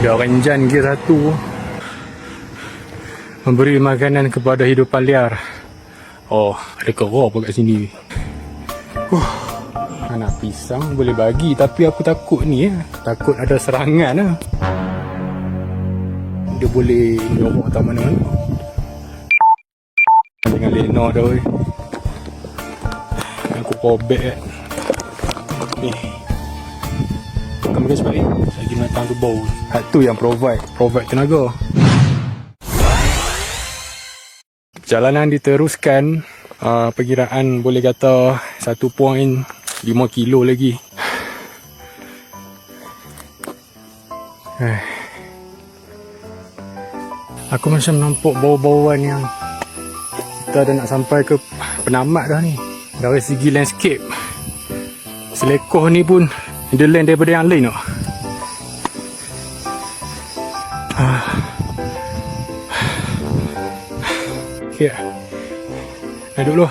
Ada renjan gear 1 memberi makanan kepada hidupan liar. Oh, ada kera pun kat sini. Anak pisang boleh bagi, tapi aku takut ni takut ada serangan lah. Dia boleh nyomok tak mana-mana. Dengan Lena dah weh. Aku pobek kan. Kamu guys balik. Lagi matang tu bau. Hak tu yang provide tenaga. Perjalanan diteruskan. Perkiraan boleh kata 1.5 kilo lagi. Aku macam nampak bau-bauan yang kita dah nak sampai ke penamat dah ni. Dari segi landscape, selekoh ni pun the land daripada yang lain tau. Okay, dah duduk dulu.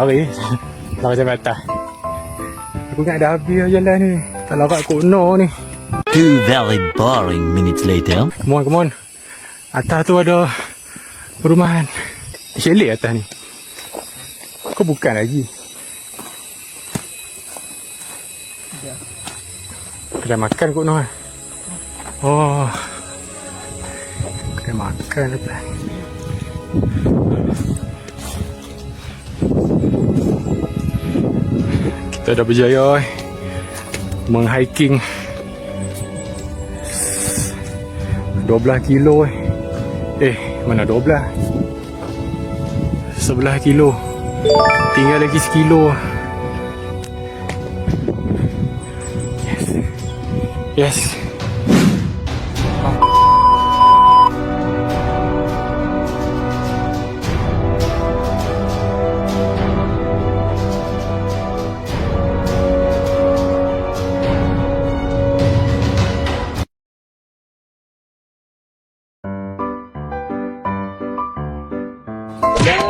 Lari sampai atas. Aku ingat dah habis jalan ni. Tak larat kono ni. 2 very boring minutes later. Come on. Atas tu ada perumahan. Chalet atas ni. Kau bukan lagi. Kedai makan kot no. Oh. Kedai makan apa? Kita dah berjaya menghiking 12 kilo mana 12? 11 kilo. Tinggal lagi sekilo. Yes.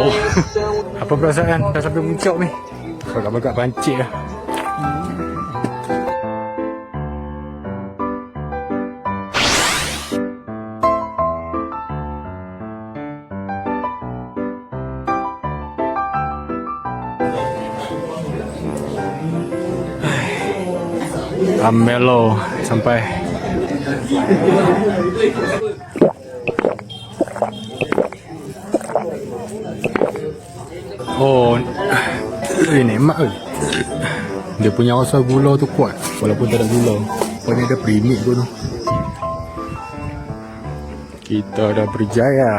Oh, apa perasaan dah sampai puncak ni? Bagak-bagak pancit lah. Amelo sampai. Oh, ini nikmat ke? Dia punya rasa gula tu kuat walaupun tak ada gula. Pokoknya ada premix tu. Kita dah berjaya.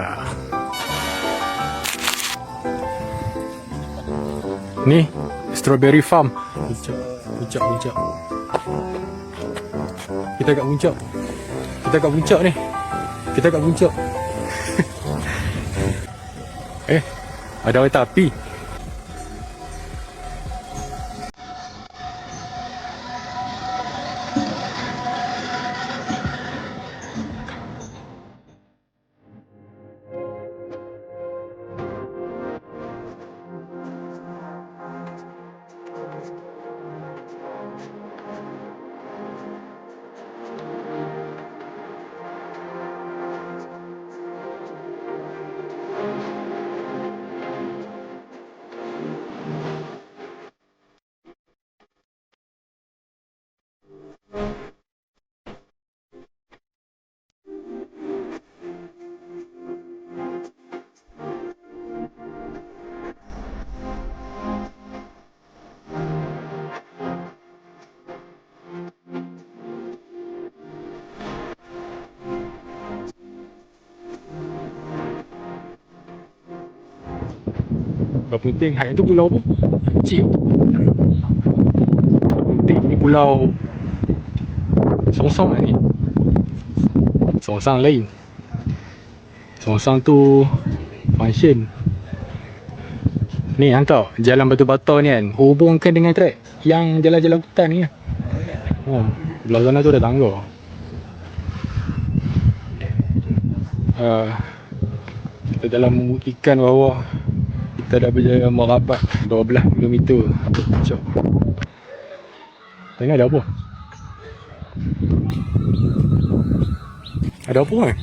Ni strawberry farm. Puncak. Kita kat puncak. Ni. Kita kat puncak. Ada kereta api. Berpenting hak itu pulau apa? Kecil. Berpenting ni pulau Songsong lah ni. Songsong lain. Songsang tu function. Ni hang tahu jalan batu bata ni kan, hubungkan dengan trek yang jalan-jalan hutan ni kan. Oh, belah sana tu ada tangga. Kita dalam membuktikan bahawa kita dah berjaya merapat 12 km. Cok. Tengok ada apa? Ada apa kan?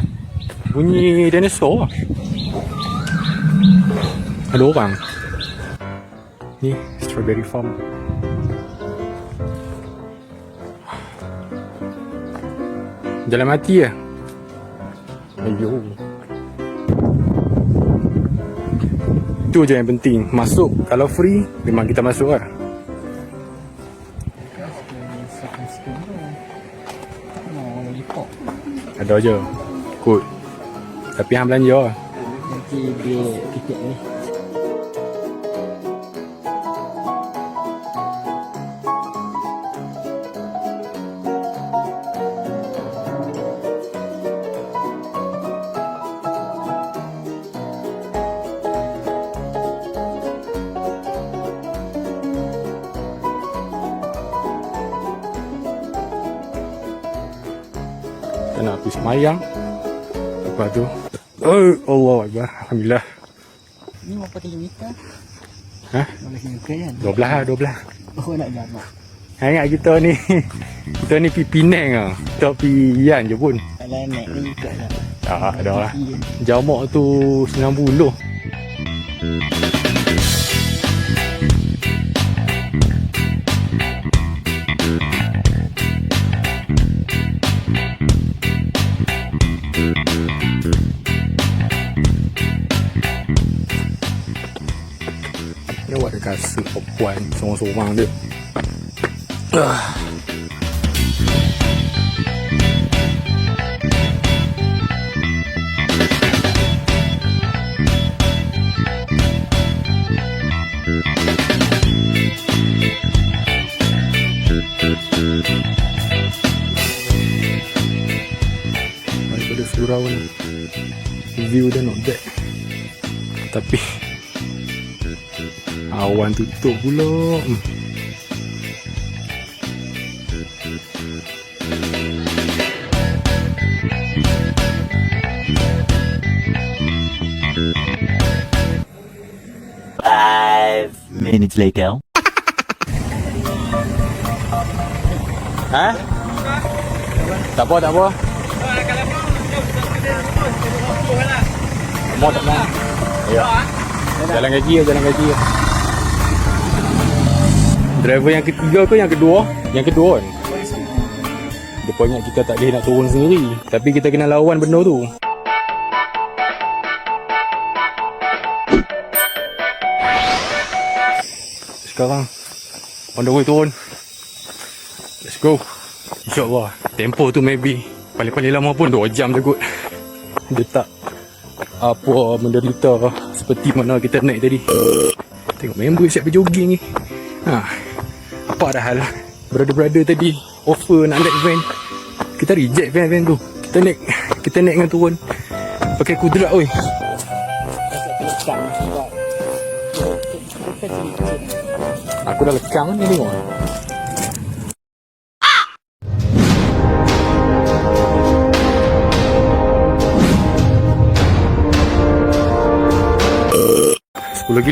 Bunyi dinosaur lah. Ada orang. Ni strawberry farm. Jalan mati lah. Ayo. Itu je yang penting. Masuk. Kalau free, memang kita masuk lah. Ada je. Kod. Tapi hang belanja lah. Nanti dia tiket ni. Kita nak pergi semayang. Lepas tu Allah Akbar. Alhamdulillah. Ni berapa kilometer? Ha? 12 kilometer kan? 12 lah 12. Oh nak jamak. Ingat kita ni kita ni pergi Penang lah. Kita pergi Yan je pun. Kalau naik ni ikut lah. Tak ada lah. Jamak tu 90. Ni awak ada kasut perempuan sorang-sorang dia. Daripada surau ni view dia not bad. Tapi awan tutup pula. Five minutes later. Ha? Tak apa, tak apa. Mau tak mau. Ya. Jalan kaki ya, jalan kaki ya. Driver yang ketiga ke yang kedua? Yang kedua kan? Rupanya kita tak boleh nak turun sendiri. Tapi kita kena lawan benda tu. Sekarang on the way turun. Let's go. InsyaAllah. Tempo tu maybe paling-paling lama pun 2 jam je kot. Dia tak apa menderita seperti mana kita naik tadi. Tengok member siap berjoging ni. Apa dah hal? Brother-brother tadi offer nak naik van. Kita reject van tu. Kita naik dengan turun pakai kudrat oi. Aku dah lekang ni tengok. $10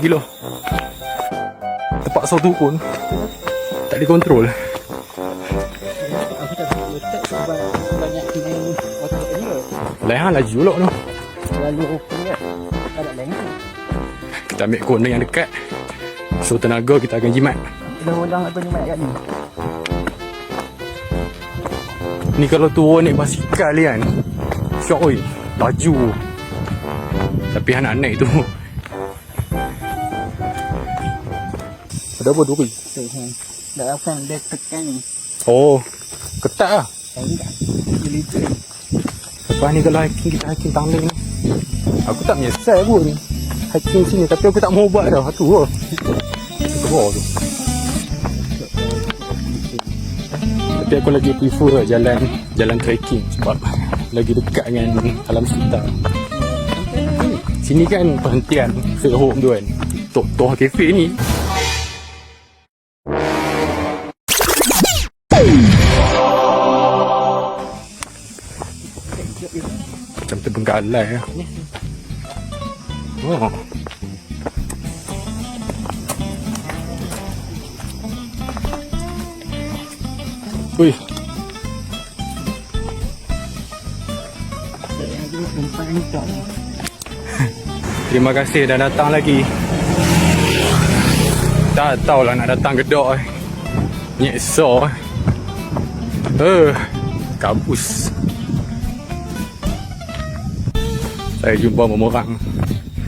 kilo. Terpaksa turun. Tak dikontrol. Aku tak letak sebab banyak kena otak dia. Lain laju pula tu. Lalu open kan. Tak ada lain tu. Kita ambil corner yang dekat. So tenaga kita akan jimat. Kena ulang apa ni mat kat ni. Ni kalau turun naik basikal ni kan. Syok oi. Laju. Tapi anak naik tu. Ada apa duri? Tu kan. Dah akan dia tekan ni. Oh. Ketat lah. Tahu tak? Dia licin. Lepas ni kalau hiking kita hiking Tanglin ni. Aku tak menyesal pun hiking sini. Tapi aku tak mau buat dah. Tu lah. Ke bawah tu. Tapi aku lagi prefer jalan trekking sebab lagi dekat dengan alam sekitar. Sini kan perhentian stay home tu kan. Tok kafe ni. Macam terbengkalai ya. Oh. Ui, terima kasih dah datang lagi. Tak tahulah nak datang gedok nyeksa kabus. Saya jumpa memerang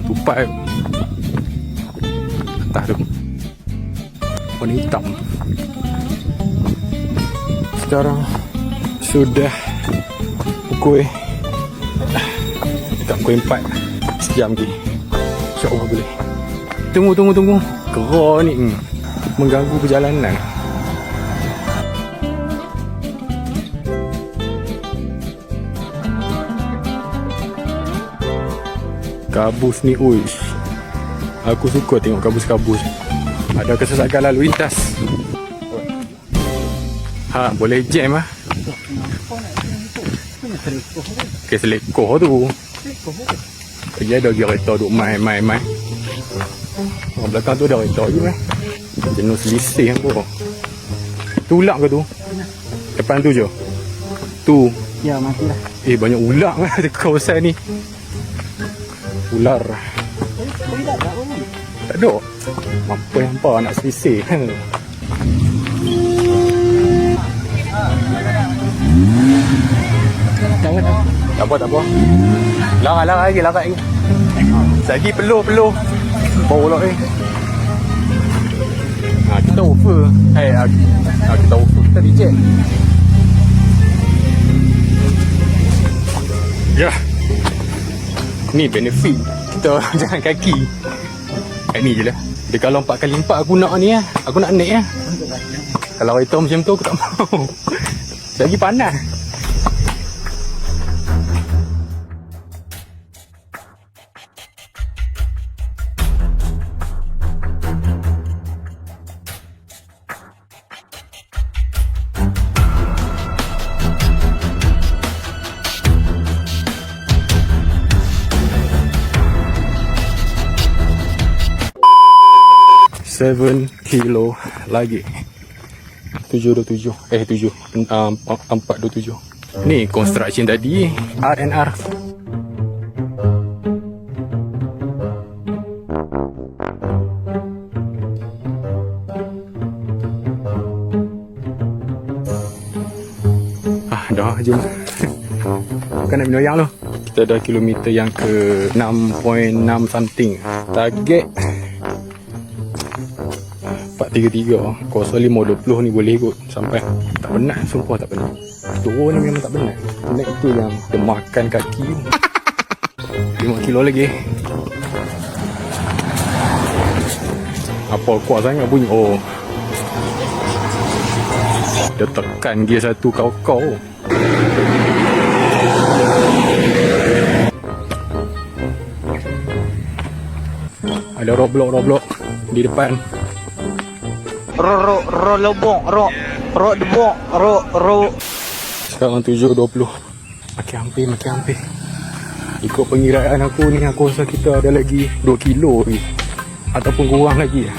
tupai atas tu warna hitam. Sekarang sudah pukul 4 sejam lagi. InsyaAllah boleh. Tunggu Kerah ni mengganggu perjalanan. Kabus ni uish. Aku suka tengok kabus-kabus. Ada kesesakan lalu lintas. Boleh jam lah. Selekoh tu. Lagi ada kereta duk main. Orang belakang tu ada kereta je jenis selisih apa. Tu ular ke tu? Depan tu je? Tu? Ya, matilah. Banyak ular di kawasan ni. Ular. Tak ada. Mampu nak selisih. Tak apa. Larat lagi. Lagi peluh. Bau lah kita offer. Kita offer. Kita reject. Ya. Ni benefit kita jalan kaki. Ni je lah. Dia kalau 4x4 aku nak ni lah. Aku nak naik lah. Kalau kereta macam tu aku tak mau. Lagi panas. Seven kilo lagi. 727. 427. Ni construction tadi R&R. Dah jom. Bukan nak minum yang tu. Kita dah kilometer yang ke 6.6 something. Target 433. Kuasa 520 ni boleh ikut sampai. Tak penat, sumpah tak penat. Turun ni memang tak penat. Naik tu yang dia makan kaki tu. 5 kilo lagi. Apa kuat sangat bunyi. Dia tekan gear satu kau-kau. Ada roadblock di depan. Sekarang 7.20. Makin hampir. Ikut pengiraan aku ni, aku rasa kita ada lagi 2 kilo lagi. Ataupun kurang lagi.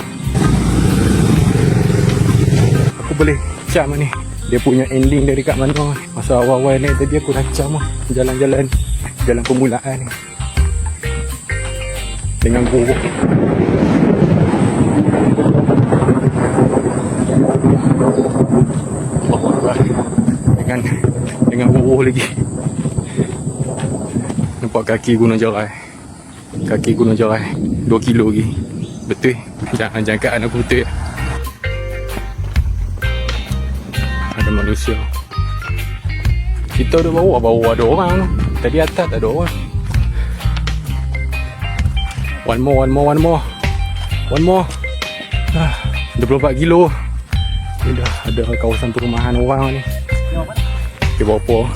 Aku boleh cam ni. Dia punya ending dari kat mana. Masa awal-awal ni tadi aku dah cam lah. Jalan permulaan ni. Dengan guru. Dengan buruh lagi. Nampak kaki guna jarai. 2 kilo lagi. Betul. Jangan jangkaan aku betul. Ada manusia. Kita ada bawah ada orang. Tadi atas tak ada orang. One more. 24 kilo. Dah ada kawasan perumahan orang ni. Okay, berapa?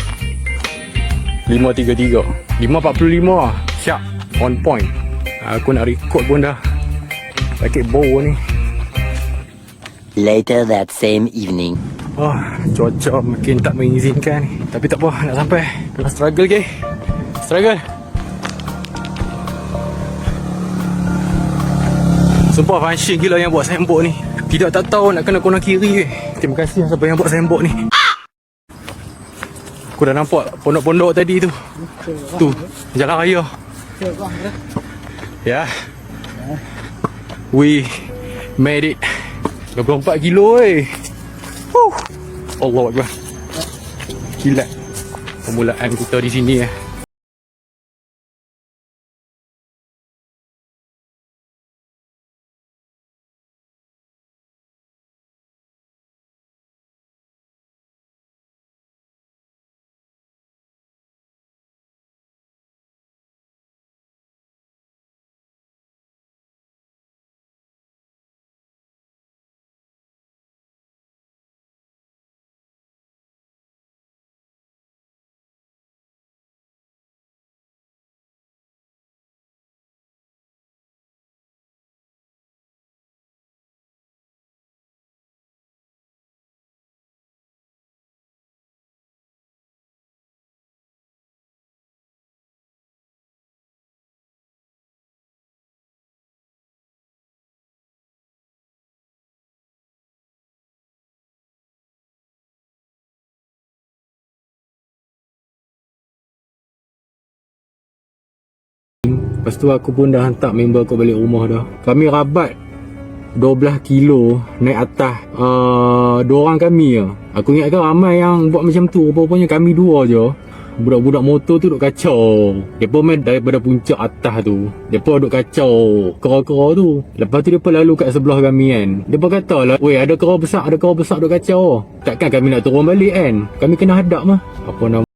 5.33. 5.45. Siap. on point. Aku nak record pun dah sakit bau ni. Later that same evening. Oh, cuaca makin tak mengizinkan ni. Tapi tak apa, nak sampai. Kena struggle ke? Struggle. Sumpah fancy gila yang buat sembok ni. Tidak tak tahu nak kena konon kiri ke. Terima kasih siapa yang buat sembok ni. Aku dah nampak pondok-pondok tadi tu. Tu, jalan raya. Ya. We made it. 24 kilo Allahu Akbar. Kilat permulaan kita di sini . Lepas tu aku pun dah hantar member aku balik rumah dah. Kami rabat 12 kilo naik atas. Dua orang kami je. Aku ingatkan ramai yang buat macam tu. Rupanya kami dua je. Budak-budak motor tu duk kacau. Mereka main daripada puncak atas tu. Mereka duk kacau kera-kera tu. Lepas tu mereka lalu kat sebelah kami kan. Mereka kata lah, weh ada kera besar duk kacau. Takkan kami nak turun balik kan. Kami kena hadap mah. Apa nama